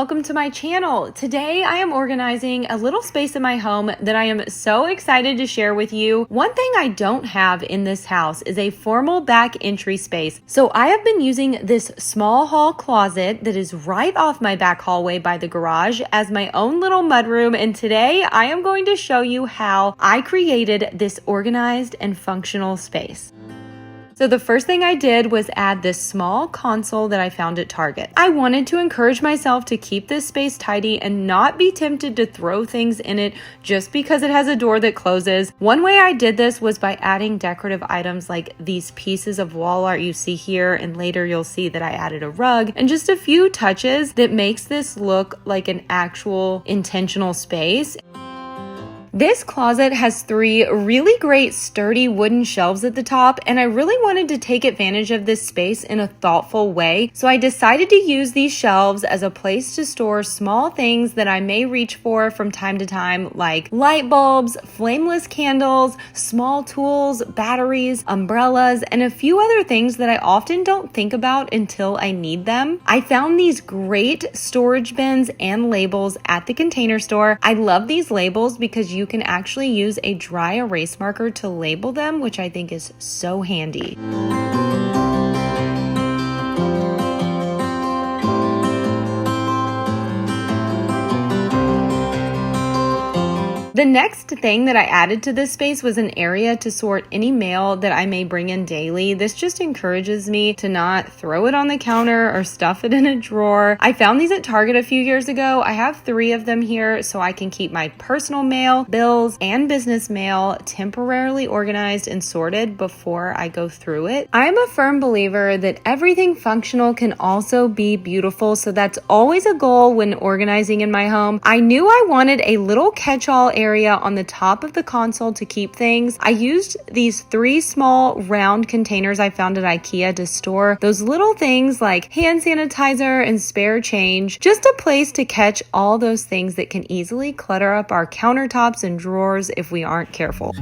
welcome to my channel. Today I am organizing a little space in my home that I am so excited to share with you. One thing I don't have in this house is a formal back entry space. So I have been using this small hall closet that is right off my back hallway by the garage as my own little mudroom, and today I am going to show you how I created this organized and functional space. So the first thing I did was add this small console that I found at Target. I wanted to encourage myself to keep this space tidy and not be tempted to throw things in it just because it has a door that closes. One way I did this was by adding decorative items like these pieces of wall art you see here, and later you'll see that I added a rug and just a few touches that makes this look like an actual intentional space. This closet has 3 really great sturdy wooden shelves at the top, and I really wanted to take advantage of this space in a thoughtful way. So I decided to use these shelves as a place to store small things that I may reach for from time to time, like light bulbs, flameless candles, small tools, batteries, umbrellas, and a few other things that I often don't think about until I need them. I found these great storage bins and labels at the Container Store. I love these labels because you can actually use a dry erase marker to label them, which I think is so handy. The next thing that I added to this space was an area to sort any mail that I may bring in daily. This just encourages me to not throw it on the counter or stuff it in a drawer. I found these at Target a few years ago. I have 3 of them here so I can keep my personal mail, bills, and business mail temporarily organized and sorted before I go through it. I'm a firm believer that everything functional can also be beautiful, so that's always a goal when organizing in my home. I knew I wanted a little catch-all area on the top of the console to keep things. I used these 3 small round containers I found at IKEA to store those little things like hand sanitizer and spare change, just a place to catch all those things that can easily clutter up our countertops and drawers if we aren't careful.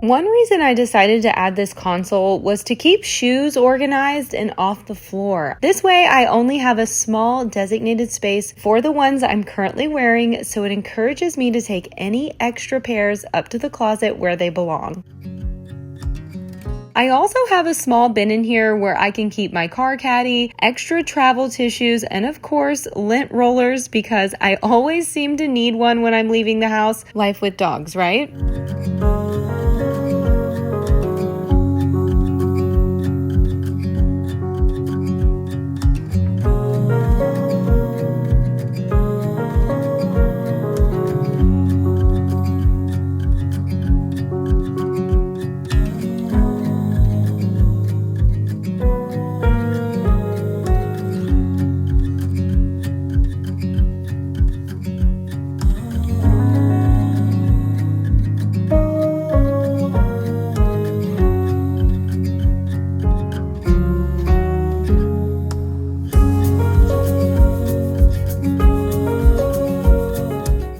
One reason I decided to add this console was to keep shoes organized and off the floor. This way I only have a small designated space for the ones I'm currently wearing, so it encourages me to take any extra pairs up to the closet where they belong. I also have a small bin in here where I can keep my car caddy, extra travel tissues, and of course lint rollers because I always seem to need one when I'm leaving the house. Life with dogs, right?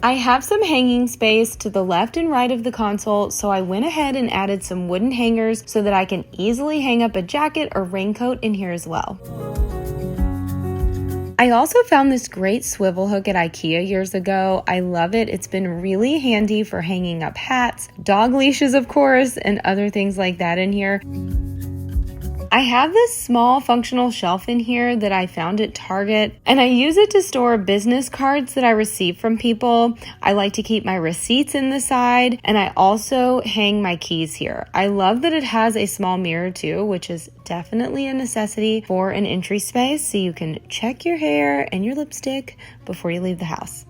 I have some hanging space to the left and right of the console, so I went ahead and added some wooden hangers so that I can easily hang up a jacket or raincoat in here as well. I also found this great swivel hook at IKEA years ago. I love it. It's been really handy for hanging up hats, dog leashes of course, and other things like that in here. I have this small functional shelf in here that I found at Target, and I use it to store business cards that I receive from people. I like to keep my receipts in the side, and I also hang my keys here. I love that it has a small mirror too, which is definitely a necessity for an entry space, so you can check your hair and your lipstick before you leave the house.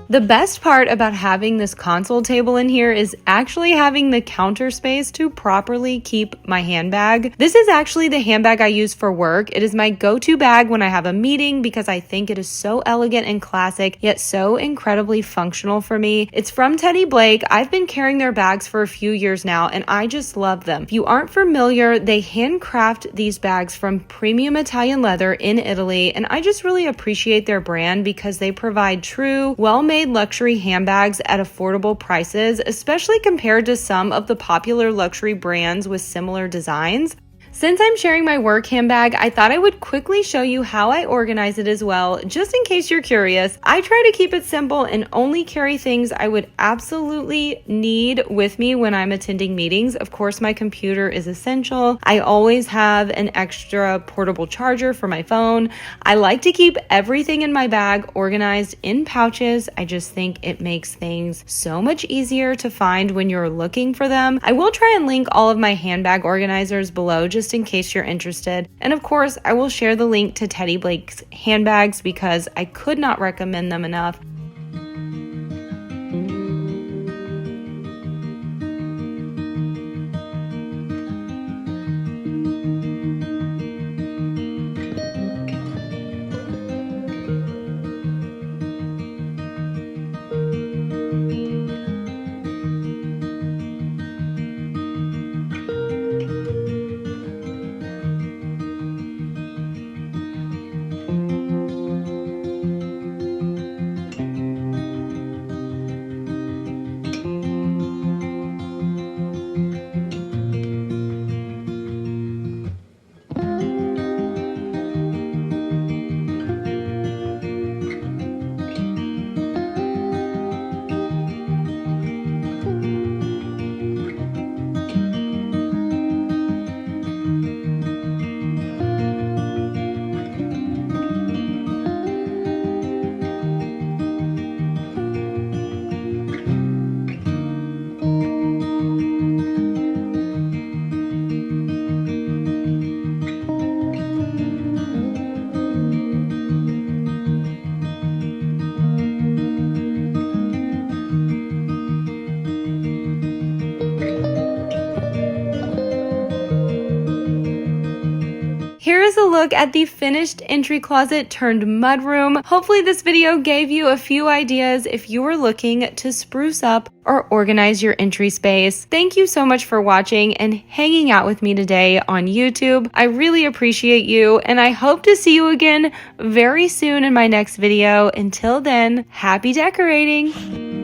The best part about having this console table in here is actually having the counter space to properly keep my handbag. This is actually the handbag I use for work. It is my go-to bag when I have a meeting because I think it is so elegant and classic, yet so incredibly functional for me. It's from Teddy Blake. I've been carrying their bags for a few years now, and I just love them. If you aren't familiar, they handcraft these bags from premium Italian leather in Italy, and I just really appreciate their brand because they provide true, well-made made luxury handbags at affordable prices, especially compared to some of the popular luxury brands with similar designs. Since I'm sharing my work handbag, I thought I would quickly show you how I organize it as well, just in case you're curious. I try to keep it simple and only carry things I would absolutely need with me when I'm attending meetings. Of course, my computer is essential. I always have an extra portable charger for my phone. I like to keep everything in my bag organized in pouches. I just think it makes things so much easier to find when you're looking for them. I will try and link all of my handbag organizers below just in case you're interested. And of course, I will share the link to Teddy Blake's handbags because I could not recommend them enough. Here is a look at the finished entry closet turned mudroom. Hopefully this video gave you a few ideas if you are looking to spruce up or organize your entry space. Thank you so much for watching and hanging out with me today on YouTube. I really appreciate you, and I hope to see you again very soon in my next video. Until then, happy decorating!